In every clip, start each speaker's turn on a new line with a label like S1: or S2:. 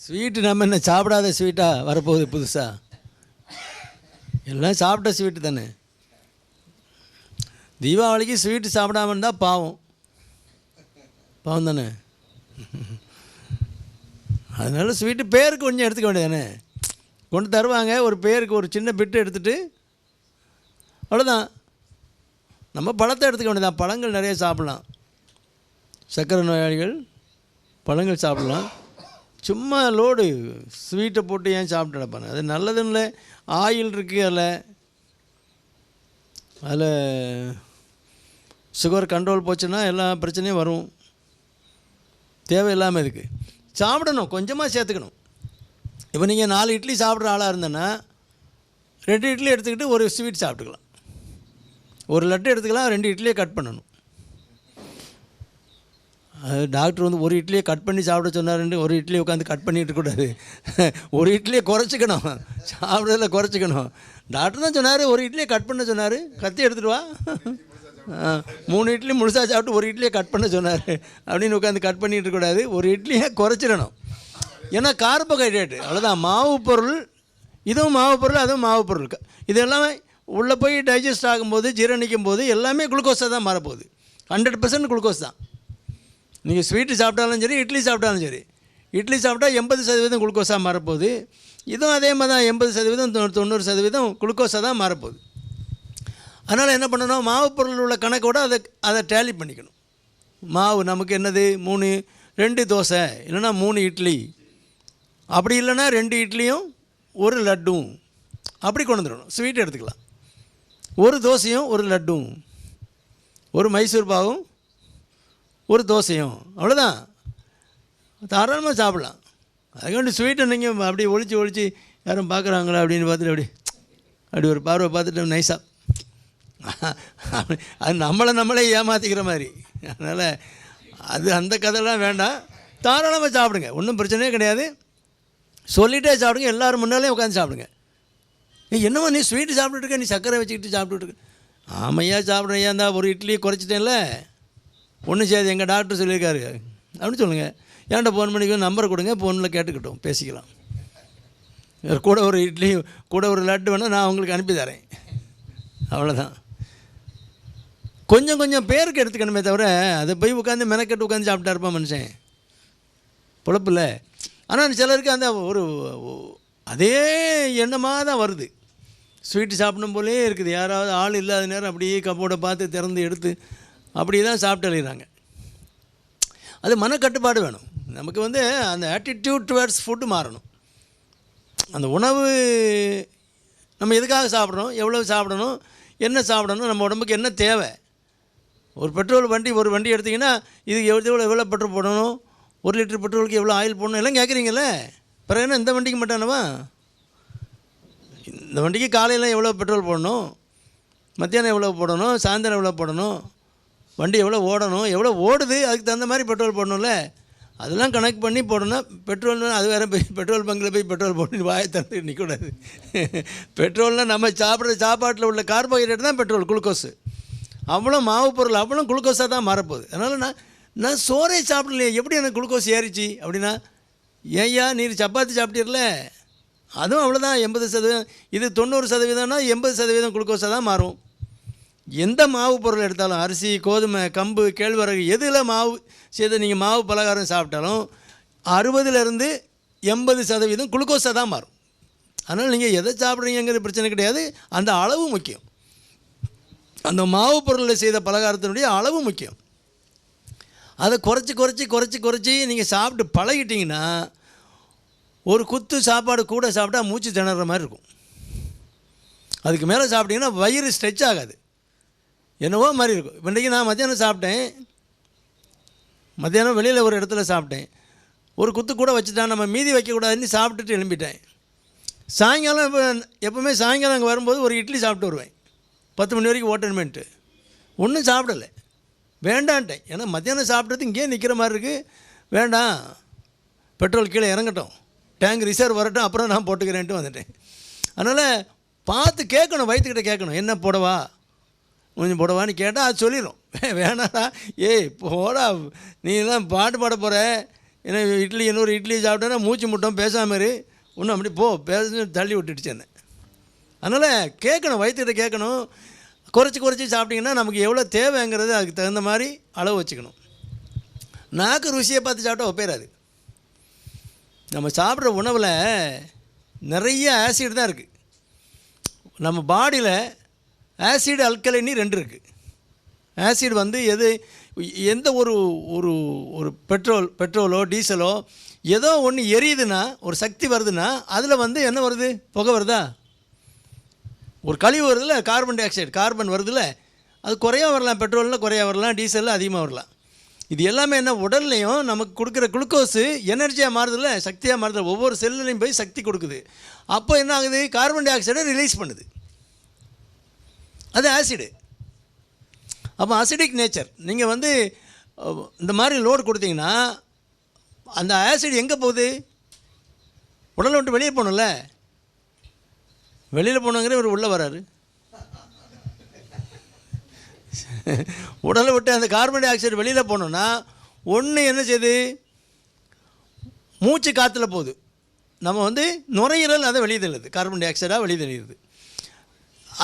S1: Sweet நம்ம என்ன சாப்பிடாத ஸ்வீட்டாக வரப்போகுது புதுசாக? எல்லாம் சாப்பிட்ட ஸ்வீட்டு தானே. தீபாவளிக்கு ஸ்வீட்டு சாப்பிடாம இருந்தால் பாவம் தானே. அதனால ஸ்வீட்டு பேருக்கு கொஞ்சம் எடுத்துக்க வேண்டியதானே. கொண்டு தருவாங்க, ஒரு பேருக்கு ஒரு சின்ன பிட்டு எடுத்துகிட்டு அவ்வளோதான். நம்ம பழத்தை எடுத்துக்க வேண்டியதான். பழங்கள் நிறைய சாப்பிட்லாம். சர்க்கரை நோயாளிகள் பழங்கள் சாப்பிட்லாம். சும்மா லோடு ஸ்வீட்டை போட்டு ஏன் சாப்பிட்டு நடப்பாங்க? அது நல்லதுன்னு இல்லை. ஆயில் இருக்குது, அதில் சுகர் கண்ட்ரோல் போச்சுன்னா எல்லா பிரச்சனையும் வரும். தேவையில்லாமல் இருக்குது. சாப்பிடணும், கொஞ்சமாக சேர்த்துக்கணும். இப்போ நீங்கள் 4 இட்லி சாப்பிட்ற ஆளாக இருந்தேன்னா 2 இட்லி எடுத்துக்கிட்டு ஒரு ஸ்வீட் சாப்பிட்டுக்கலாம். ஒரு லட்டு எடுத்துக்கலாம், 2 இட்லியை கட் பண்ணணும். அது டாக்டர் வந்து ஒரு இட்லியை கட் பண்ணி சாப்பிட சொன்னாருன்னு ஒரு இட்லியை உட்காந்து கட் பண்ணிட்டு இருக்கக்கூடாது. ஒரு இட்லியை குறைச்சிக்கணும், சாப்பிட்றதில் குறைச்சிக்கணும். டாக்டர் தான் சொன்னார், ஒரு இட்லியை கட் பண்ண சொன்னார். கத்தி எடுத்துகிட்டு வா. 3 இட்லி முழுசாக சாப்பிட்டு ஒரு இட்லியை கட் பண்ண சொன்னார் அப்படின்னு உட்காந்து கட் பண்ணிட்டு இருக்கக்கூடாது. ஒரு இட்லியை குறைச்சிடணும். ஏன்னா கார்போஹைட்ரேட்டு அவ்வளோதான். மாவு பொருள், இதுவும் மாவு பொருள், அதுவும் மாவு பொருள். இது எல்லாமே உள்ளே போய் டைஜஸ்ட் ஆகும்போது, ஜீரணிக்கும் போது எல்லாமே குளுக்கோஸாக தான் மாறப்போகுது. 100% குளுக்கோஸ் தான். நீங்கள் ஸ்வீட்டு சாப்பிட்டாலும் சரி, இட்லி சாப்பிட்டாலும் சரி. இட்லி சாப்பிட்டா 80% குளுக்கோஸாக மாறப்போகுது. இதுவும் அதே மாதிரி தான். 80% 90% குளுக்கோஸாக தான் மாறப்போகுது. அதனால் என்ன பண்ணணும், மாவு பொருள் உள்ள கணக்கோட அதை டேலி பண்ணிக்கணும். மாவு நமக்கு என்னது, 2 தோசை இல்லைன்னா 3 இட்லி, அப்படி இல்லைன்னா 2 இட்லியும் 1 லட்டும், அப்படி கொண்டு வந்துடணும். ஸ்வீட் எடுத்துக்கலாம். 1 தோசையும் 1 லட்டும், 1 மைசூர் பாவும் 1 தோசையும், அவ்வளோதான். தாராளமாக சாப்பிட்லாம். அதுக்காண்டி ஸ்வீட்டை நீங்கள் அப்படி ஒழிச்சு யாரும் பார்க்குறாங்களா அப்படின்னு பார்த்துட்டு அப்படி ஒரு பார்வை பார்த்துட்டு நைஸாக அது நம்மளே ஏமாற்றிக்கிற மாதிரி. அதனால் அந்த கதைலாம் வேண்டாம். தாராளமாக சாப்பிடுங்க, ஒன்றும் பிரச்சனையே கிடையாது. சொல்லிகிட்டே சாப்பிடுங்க, எல்லோரும் முன்னாலே உட்காந்து சாப்பிடுங்க. என்னம்மா நீ ஸ்வீட்டு சாப்பிட்டுருக்க, நீ சர்க்கரை வச்சுக்கிட்டு சாப்பிட்டுருக்க? ஆமையா சாப்பிட்றேன், ஏன் தான் ஒரு இட்லி குறைச்சிட்டேன்ல, ஒன்றும் செய்யாது, எங்கள் டாக்டர் சொல்லியிருக்காரு அப்படின்னு சொல்லுங்கள். ஏன்டா ஃபோன் பண்ணிக்கோ, நம்பரை கொடுங்க, ஃபோனில் கேட்டுக்கிட்டோம், பேசிக்கலாம். கூட ஒரு இட்லி கூட ஒரு லட்டு வேணால் நான் உங்களுக்கு அனுப்பி தரேன், அவ்வளோதான். கொஞ்சம் பேருக்கு எடுத்துக்கணுமே தவிர அதை போய் உட்காந்து மெனக்கெட்டு உட்காந்து சாப்பிட்டா இருப்பான் மனுஷன், பொழப்பில்ல. ஆனால் சிலருக்கு அந்த ஒரு அதே எண்ணமாக தான் வருது. ஸ்வீட்டு சாப்பிடணும் போலே இருக்குது. யாராவது ஆள் இல்லாத நேரம் அப்படியே கப்போட பார்த்து திறந்து எடுத்து அப்படி தான் சாப்பிட்டு அழிகிறாங்க. அது மனக்கட்டுப்பாடு வேணும் நமக்கு. வந்து அந்த ஆட்டிடியூட் டுவர்ட்ஸ் ஃபுட்டு மாறணும். அந்த உணவு நம்ம எதுக்காக சாப்பிட்றோம், எவ்வளோ சாப்பிடணும், என்ன சாப்பிடணும், நம்ம உடம்புக்கு என்ன தேவை. ஒரு ஒரு வண்டி எடுத்திங்கன்னா இது எவ்வளோ பெட்ரோல் போடணும், 1 லிட்டர் பெட்ரோலுக்கு எவ்வளோ ஆயில் போடணும் எல்லாம் கேட்குறீங்களே. பிறகு என்ன இந்த வண்டிக்கு மாட்டானவா? இந்த வண்டிக்கு காலையில் எவ்வளோ பெட்ரோல் போடணும், மத்தியானம் எவ்வளோ போடணும், சாயந்தரம் எவ்வளோ போடணும், வண்டி எவ்வளோ ஓடணும், எவ்வளோ ஓடுது, அதுக்கு தகுந்த மாதிரி பெட்ரோல் போடணும்ல. அதெல்லாம் கணக்கு பண்ணி போடணும். பெட்ரோல் அது வேறு போய் பெட்ரோல் பங்கில் போய் பெட்ரோல் போட்டு வாயை திறந்து நிற்கக்கூடாது. பெட்ரோல்னால் நம்ம சாப்பிட்ற சாப்பாட்டில் உள்ள கார்போஹைட்ரேட் தான் பெட்ரோல், குளுக்கோஸு. அவ்வளோ மாவு பொருள் அவ்வளோ குளுக்கோஸாக தான் மாறப்போகுது. அதனால் நான் சோறே சாப்பிடலையே, எப்படி எனக்கு குளுக்கோஸ் ஏறிச்சு அப்படின்னா, ஏய்யா நீ சப்பாத்தி சாப்பிட்டீர்ல, அதுவும் அவ்வளோதான் 80%. இது 90%னா 80% குளுக்கோஸாக தான் மாறும். எந்த மாவு பொருள் எடுத்தாலும், அரிசி, கோதுமை, கம்பு, கேழ்வரகு, எதில் மாவு செய்து நீங்கள் மாவு பலகாரம் சாப்பிட்டாலும் 60லேருந்து 80% குளுக்கோஸாக தான் மாறும். அதனால் நீங்கள் எதை சாப்பிட்றீங்கிற பிரச்சனை கிடையாது, அந்த அளவு முக்கியம். அந்த மாவு பொருளில் செய்த பலகாரத்தினுடைய அளவு முக்கியம். அதை குறைச்சி நீங்கள் சாப்பிட்டு பழகிட்டிங்கன்னா, ஒரு குத்து சாப்பாடு கூட சாப்பிட்டா மூச்சு திணற மாதிரி இருக்கும். அதுக்கு மேலே சாப்பிட்டிங்கன்னா வயிறு ஸ்ட்ரெச் ஆகாது, என்னவோ மாதிரி இருக்கும். இப்போ இன்றைக்கி நான் மத்தியானம் சாப்பிட்டேன், மத்தியானம் வெளியில் ஒரு இடத்துல சாப்பிட்டேன். ஒரு குத்து கூட வச்சுட்டான், நம்ம மீதி வைக்கக்கூடாதுன்னு சாப்பிட்டுட்டு எழும்பிட்டேன். சாயங்காலம் எப்போவுமே சாயங்காலம் அங்கே வரும்போது ஒரு இட்லி சாப்பிட்டு வருவேன். 10 மணி வரைக்கும் ஓட்டணுமேன்ட்டு ஒன்றும் சாப்பிடலை, வேண்டான்ட்டேன். ஏன்னா மத்தியானம் சாப்பிட்றது இங்கேயே நிற்கிற மாதிரி இருக்குது, வேண்டாம், பெட்ரோல் கீழே இறங்கட்டும், டேங்க் ரிசர்வ் வரட்டும், அப்புறம் நான் போட்டுக்கிறேன்ட்டு வந்துட்டேன். அதனால் பார்த்து கேட்கணும், வயிற்றுக்கிட்ட கேட்கணும், என்ன போடவா கொஞ்சம் போடவான்னு கேட்டால் அது சொல்லிடும். வேணாடா, ஏய் போடா, நீ எல்லாம் பாட்டு பாட போகிற, ஏன்னா இட்லி இன்னொரு இட்லி சாப்பிட்டேன்னா மூச்சு முட்டோம் பேசாமல் இரு ஒன்றும் அப்படி பேச தள்ளி விட்டுடுச்சு என்ன. அதனால் கேட்கணும், வயிற்றுக்கிட்ட கேட்கணும். குறைச்சி சாப்பிட்டிங்கன்னா நமக்கு எவ்வளோ தேவைங்கிறது அதுக்கு தகுந்த மாதிரி அளவு வச்சுக்கணும். நாக்கு ருசியை பார்த்து சாப்பிட்டா ஒப்பேறாது. நம்ம சாப்பிட்ற உணவில் நிறைய ஆசிட் தான் இருக்குது. நம்ம பாடியில் ஆசிட் அல்கலைனி 2 இருக்குது. ஆசிட் வந்து எந்த ஒரு ஒரு ஒரு பெட்ரோலோ டீசலோ ஏதோ ஒன்று எரியுதுன்னா, ஒரு சக்தி வருதுன்னா அதில் வந்து என்ன வருது, புகை வருதா, ஒரு கழிவு வருதுல்ல, கார்பன் டை ஆக்சைடு, கார்பன் வருதுல்ல, அது குறையாக வரலாம், பெட்ரோலில் குறையாக வரலாம், டீசலில் அதிகமாக வரலாம். இது எல்லாமே என்ன, உடல்லையும் நமக்கு கொடுக்குற குளுக்கோஸு எனர்ஜியாக மாறுதில்ல, சக்தியாக மாறுதில்ல, ஒவ்வொரு செல்லுலையும் போய் சக்தி கொடுக்குது. அப்போ என்ன ஆகுது, கார்பன் டை ஆக்சைடை ரிலீஸ் பண்ணுது, அது ஆசிடு. அப்போ அசிடிக் நேச்சர். நீங்கள் வந்து இந்த மாதிரி லோடு கொடுத்தீங்கன்னா அந்த ஆசிட் எங்கே போகுது, உடலை விட்டு வெளியே போகணும்ல, வெளியில் போகணுங்கிற இவர் உள்ளே வராரு. உடலை விட்டு அந்த கார்பன் டை ஆக்சைடு வெளியில் போகணுன்னா ஒன்று என்ன செய்யுது, மூச்சு காற்றுல போகுது, நம்ம வந்து நுரையீரல் அதை வெளியே தள்ளுது, கார்பன் டை ஆக்சைடாக வெளியே தள்ளிடுது.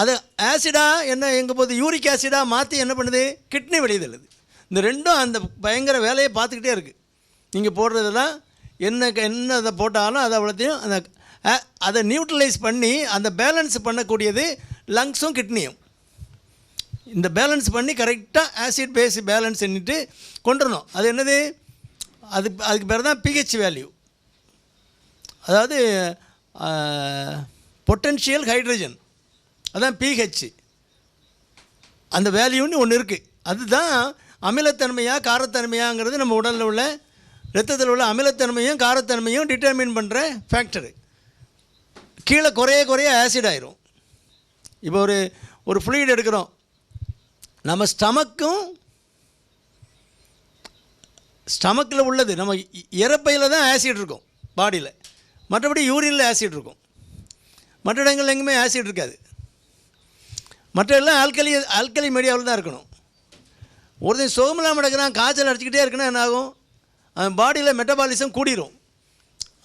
S1: அது ஆசிடாக என்ன எங்கே போகுது, யூரிக் ஆசிடாக மாற்றி என்ன பண்ணுது, கிட்னி வெளியே தள்ளுது. இந்த ரெண்டும் அந்த பயங்கர வேலையை பார்த்துக்கிட்டே இருக்குது. நீங்கள் போடுறதெல்லாம் என்ன அதை போட்டாலும் அதை அவ்வளோத்தையும் அதை நியூட்ரலைஸ் பண்ணி அந்த பேலன்ஸ் பண்ணக்கூடியது லங்ஸும் கிட்னியும். இந்த பேலன்ஸ் பண்ணி கரெக்டாக ஆசிட் பேஸ் பேலன்ஸ் பண்ணிட்டு கொண்டுடணும். அது என்னது, அதுக்கு பேர் தான் பிஹெச் வேல்யூ, அதாவது பொட்டன்ஷியல் ஹைட்ரஜன், அதான் பிஹெச். அந்த வேல்யூன்னு ஒன்று இருக்குது. அதுதான் அமிலத்தன்மையாக காரத்தன்மையாங்கிறது நம்ம உடலில் உள்ள இரத்தத்தில் உள்ள அமிலத்தன்மையும் காரத்தன்மையும் டிட்டர்மின் பண்ணுற ஃபேக்டரு. கீழே குறைய ஆசிட் ஆயிரும். இப்போ ஒரு ஃப்ளூயிட் எடுக்கிறோம், நம்ம ஸ்டமக்கில் உள்ளது, நம்ம இறப்பையில் தான் ஆசிட் இருக்கும் பாடியில், மற்றபடி யூரினில் ஆசிட் இருக்கும், மற்ற இடங்கள் எங்கேயுமே ஆசிட் இருக்காது. மற்ற எல்லாம் ஆல்கலி மீடியாவில் தான் இருக்கணும். ஒருத்தன் சுகமில்லாமல் நடக்கிறான், காய்ச்சல் அடிச்சுக்கிட்டே இருக்குன்னா என்ன ஆகும், அவன் பாடியில் மெட்டபாலிசம் கூடிரும்,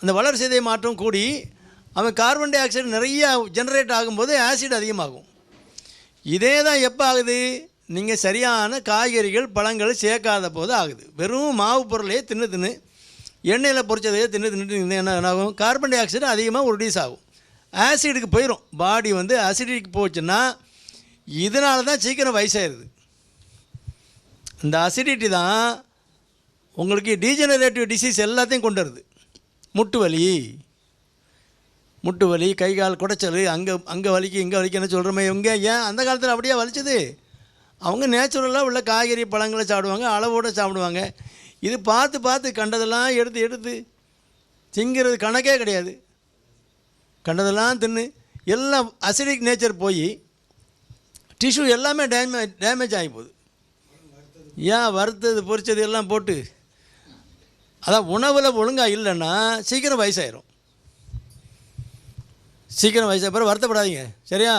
S1: அந்த வளர்சிதை மாற்றம் கூடி அவன் கார்பன் டை ஆக்சைடு நிறையா ஜென்ரேட் ஆகும்போது ஆசிட் அதிகமாகும். இதே தான் எப்போ ஆகுது, நீங்கள் சரியான காய்கறிகள் பழங்கள் சேர்க்காத போது ஆகுது. வெறும் மாவு பொருளையே தின்னு எண்ணெயில் பொரிச்சதையே தின்னு என்ன ஆகும், கார்பன் டை ஆக்சைடு அதிகமாக ரிலீஸ் ஆகும், ஆசிடுக்கு போயிடும். பாடி வந்து அசிடிக்கு போச்சுன்னா இதனால தான் சீக்கிரம் வயசாயிருது. இந்த அசிடிட்டி தான் உங்களுக்கு டீஜெனரேட்டிவ் டிசீஸ் எல்லாத்தையும் கொண்டு வருது. முட்டு வலி, கை கால் குடைச்சல், அங்கே வலிக்கு இங்கே வலிக்குன்னு சொல்கிறோமே, இவங்க ஏன் அந்த காலத்தில் அப்படியே வலிச்சது, அவங்க நேச்சுரலாக உள்ள காய்கறி பழங்களை சாப்பிடுவாங்க, அளவோடு சாப்பிடுவாங்க. இது பார்த்து கண்டதெல்லாம் எடுத்து திங்கிறது கணக்கே கிடையாது, கண்டதெல்லாம் தின்னு எல்லாம் அசிடிக் நேச்சர் போய் டிஷ்யூ எல்லாமே டேமேஜ் ஆகி போகுது. ஏன் வறுத்தது பொரிச்சது எல்லாம் போட்டு, அதான் உணவில் ஒழுங்காக இல்லைன்னா சீக்கிரம் வயசாயிரும். சீக்கிரம் வயசாக பிறகு வருத்தப்படாதீங்க, சரியா?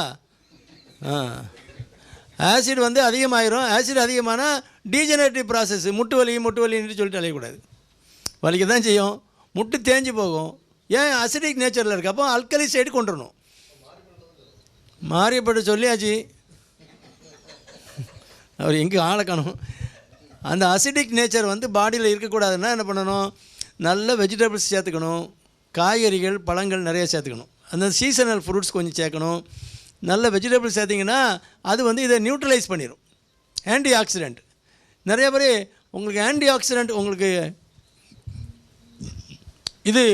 S1: ஆசிட் வந்து அதிகமாகிரும். ஆசிட் அதிகமானால் டீஜெனரேட்டிவ் ப்ராசஸ், முட்டு வலின்னு சொல்லிட்டு அலையக்கூடாது, வலிக்க தான் செய்யும், முட்டு தேஞ்சு போகும். ஏன், அசிடிக் நேச்சரில் இருக்குது. அப்போ அல்கலி சைடு கொண்டு வரணும். மாரியப்பட்டு சொல்லியாச்சு, அவர் எங்கே ஆளை காணும். அந்த அசிடிக் நேச்சர் வந்து பாடியில் இருக்கக்கூடாதுன்னா என்ன பண்ணணும், நல்ல வெஜிடபிள்ஸ் சேர்த்துக்கணும், காய்கறிகள் பழங்கள் நிறைய சேர்த்துக்கணும், அந்த சீசனல் ஃப்ரூட்ஸ் கொஞ்சம் சேர்க்கணும். நல்ல வெஜிடபிள்ஸ் சேர்த்திங்கன்னா அது வந்து இதை நியூட்ரலைஸ் பண்ணிடும். ஆன்டி ஆக்சிடெண்ட் நிறைய பேர் உங்களுக்கு ஆன்டி ஆக்சிடெண்ட், உங்களுக்கு இது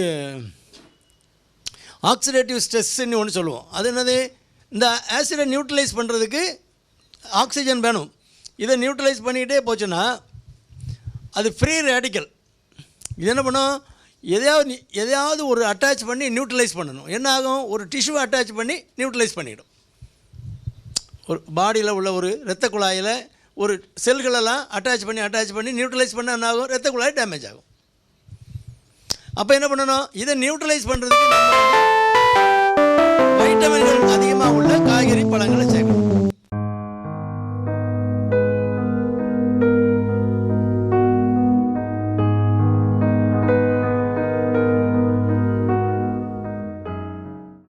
S1: ஆக்சிடேட்டிவ் ஸ்ட்ரெஸ்ன்னு ஒன்று சொல்லுவோம். அது என்னது, இந்த ஆசிடை நியூட்ரலைஸ் பண்ணுறதுக்கு ஆக்சிஜன் வேணும். இதை நியூட்ரலைஸ் பண்ணிக்கிட்டே போச்சுன்னா அது ஃப்ரீ ரேடிக்கல். இது என்ன பண்ணும், எதையாவது ஒரு அட்டாச் பண்ணி நியூட்ரலைஸ் பண்ணணும். என்ன ஆகும், ஒரு டிஷ்யூவை அட்டாச் பண்ணி நியூட்ரலைஸ் பண்ணிவிடும். ஒரு பாடியில் உள்ள ஒரு இரத்த குழாயில் ஒரு செல்களெல்லாம் அட்டாச் பண்ணி நியூட்ரலைஸ் பண்ண என்ன ஆகும், இரத்த குழாய் டேமேஜ் ஆகும். அப்போ என்ன பண்ணணும், இதை நியூட்ரலைஸ் பண்ணுறதுக்கு